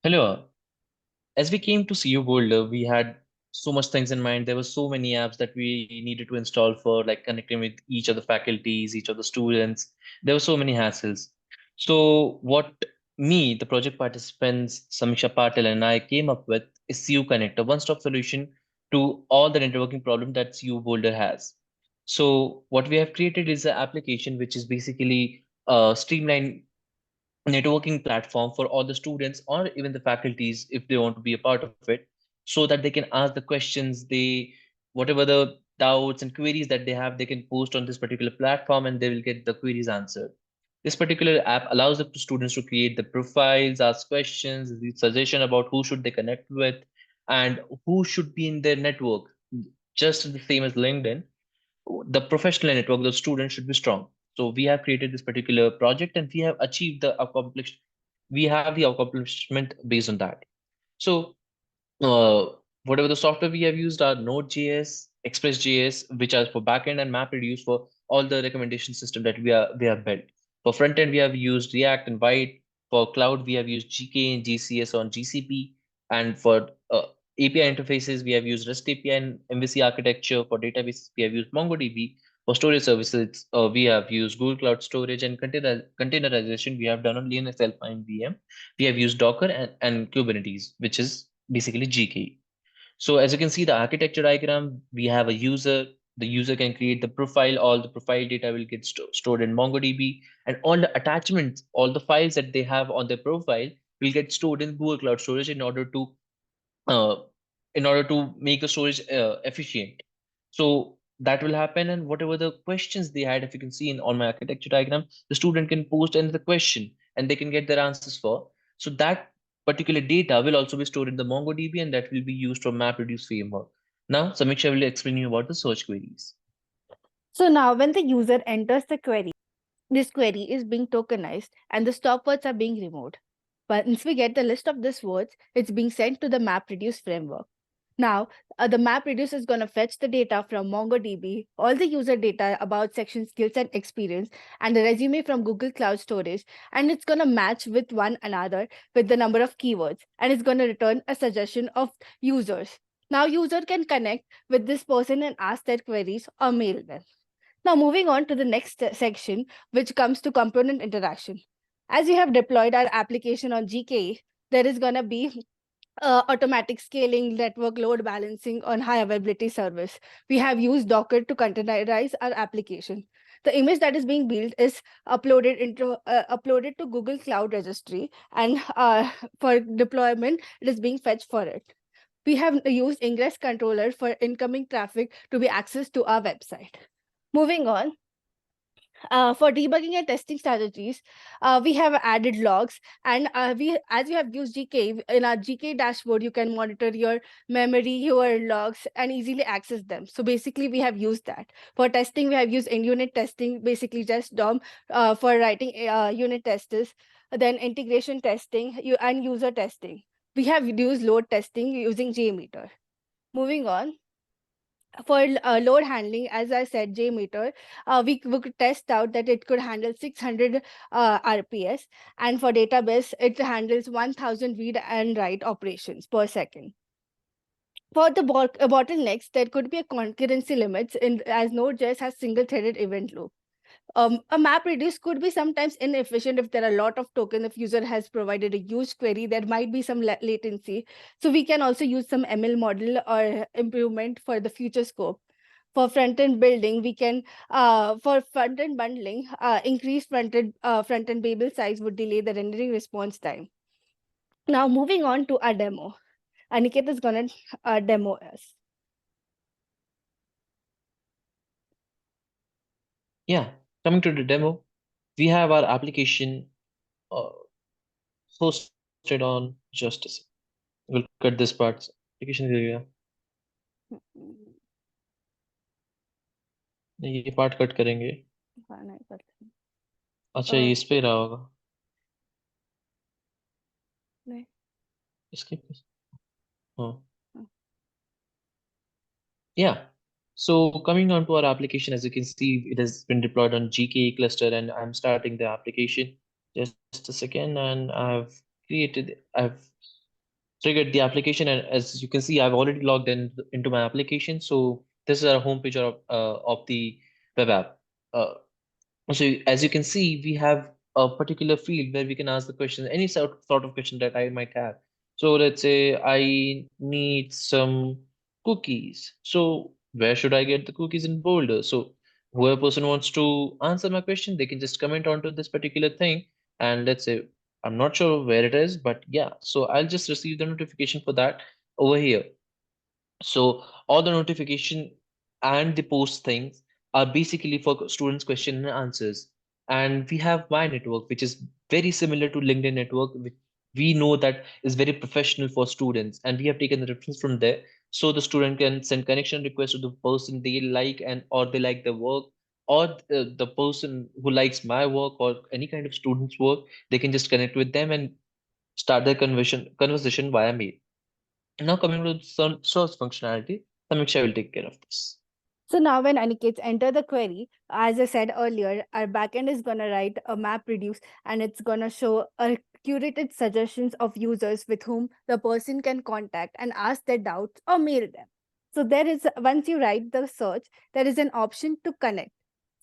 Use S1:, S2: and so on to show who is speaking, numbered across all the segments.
S1: Hello. As we came to see you, Boulder, we had so much things in mind. There were so many apps that we needed to install for like connecting with each of the faculties, each of the students. There were so many hassles. So what me, the project participants, Samiksha Patil and I came up with is CU Connect, a one-stop solution to all the networking problem that CU Boulder has. So what we have created is an application which is basically a streamlined networking platform for all the students or even the faculties if they want to be a part of it, so that they can ask the questions, they whatever the doubts and queries that they have, they can post on this particular platform and they will get the queries answered. This particular app allows the students to create the profiles, ask questions, the suggestion about who should they connect with and who should be in their network, just the same as LinkedIn. The professional network, the student should be strong. So we have created this particular project and we have achieved the accomplished, we have the accomplishment based on that. So uh, whatever the software we have used are Node.js, Express.js, which are for backend, and MapReduce for all the recommendation system that we have built. For front end, we have used React and Vite. For cloud, we have used GK and GCS on GCP. And for API interfaces, we have used REST API and MVC architecture. For databases, we have used MongoDB. For storage services, we have used Google Cloud Storage and containerization. We have done on Linux Alpine VM. We have used Docker and Kubernetes, which is basically GK. So as you can see the architecture diagram, we have a user. The user can create the profile. All the profile data will get stored in MongoDB, and all the attachments, all the files that they have on their profile will get stored in Google Cloud Storage uh, in order to make the storage efficient. So that will happen, and whatever the questions they had, if you can see in on my architecture diagram, the student can post another question and they can get their answers for. So that particular data will also be stored in the MongoDB, and that will be used from MapReduce framework. Now, Samiksha will explain you about the search queries.
S2: So now when the user enters the query, this query is being tokenized and the stop words are being removed. Once we get the list of these words, it's being sent to the MapReduce framework. Now, the MapReduce is going to fetch the data from MongoDB, all the user data about section skills and experience, and the resume from Google Cloud Storage, and it's going to match with one another with the number of keywords, and it's going to return a suggestion of users. Now, user can connect with this person and ask their queries or mail them. Now, moving on to the next section, which comes to component interaction. As we have deployed our application on GKE, there is going to be automatic scaling, network load balancing on high availability service. We have used Docker to containerize our application. The image that is being built is uploaded to Google Cloud Registry, and for deployment, it is being fetched for it. We have used ingress controller for incoming traffic to be accessed to our website. Moving on, for debugging and testing strategies, we have added logs, and as we have used GK in our GK dashboard, you can monitor your memory, your logs, and easily access them. So basically, we have used that. For testing, we have used in-unit testing, basically just DOM for writing unit tests, then integration testing and user testing. We have used load testing using JMeter. Moving on, for load handling, as I said, JMeter, we could test out that it could handle 600 RPS, and for database, it handles 1000 read and write operations per second. For the bottlenecks, there could be a concurrency limits in as Node.js has single-threaded event loop. A map reduce could be sometimes inefficient if there are a lot of tokens. If user has provided a huge query, there might be some latency. So we can also use some ML model or improvement for the future scope. For front-end building, we can, for front-end bundling, increased front-end Babel size would delay the rendering response time. Now moving on to our demo. Aniket is going to demo us.
S1: Yeah, coming to the demo, we have our application uh, hosted on just a second. We'll cut this part. Application area. ये part cut करेंगे.
S2: हाँ, नहीं पता.
S1: अच्छा ये इस पे रहा होगा.
S2: नहीं.
S1: इसके पे. हाँ. Yeah. So coming on to our application, as you can see, it has been deployed on GKE cluster, and I'm starting the application. Just a second, and I've triggered the application, and as you can see, I've already logged in into my application. So this is our homepage of the web app. So as you can see, we have a particular field where we can ask the question, any sort of question that I might have. So let's say I need some cookies. So where should I get the cookies in Boulder? So whoever person wants to answer my question, they can just comment onto this particular thing. And let's say I'm not sure where it is, but yeah, so I'll just receive the notification for that over here. So all the notification and the post things are basically for students' question and answers. And we have my network, which is very similar to LinkedIn network, which we know that is very professional for students. And we have taken the reference from there. So the student can send connection request to the person they like and or they like the work, or the person who likes my work or any kind of student's work, they can just connect with them and start their conversation via mail. Now coming to some source functionality, Samiksha will take care of this.
S2: So now when Anikets enter the query, as I said earlier, our backend is gonna write a map reduce and it's gonna show a curated suggestions of users with whom the person can contact and ask their doubts or mail them. So there is once you write the search, there is an option to connect.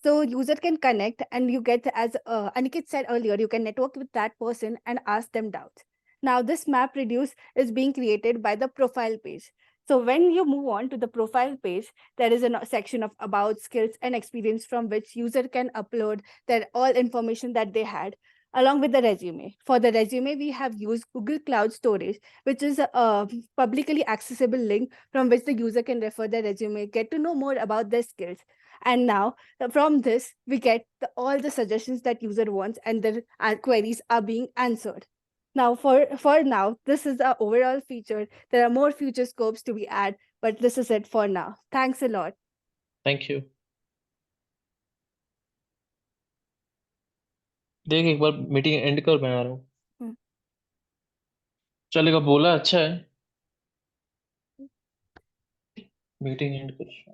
S2: So user can connect and you get, as Aniket said earlier, you can network with that person and ask them doubts. Now this map reduce is being created by the profile page. So when you move on to the profile page, there is a section of about skills and experience from which user can upload their all information that they had along with the resume. For the resume, we have used Google Cloud Storage, which is a publicly accessible link from which the user can refer their resume, get to know more about their skills. And now from this, we get all the suggestions that user wants and the queries are being answered. Now, for now, this is the overall feature. There are more future scopes to be added, but this is it for now. Thanks a lot.
S1: Thank you. देख एक बार meeting and कर, मैं आ रहा हूँ।
S2: Hmm.
S1: चलेगा, बोला अच्छा है। मीटिंग एंड कर।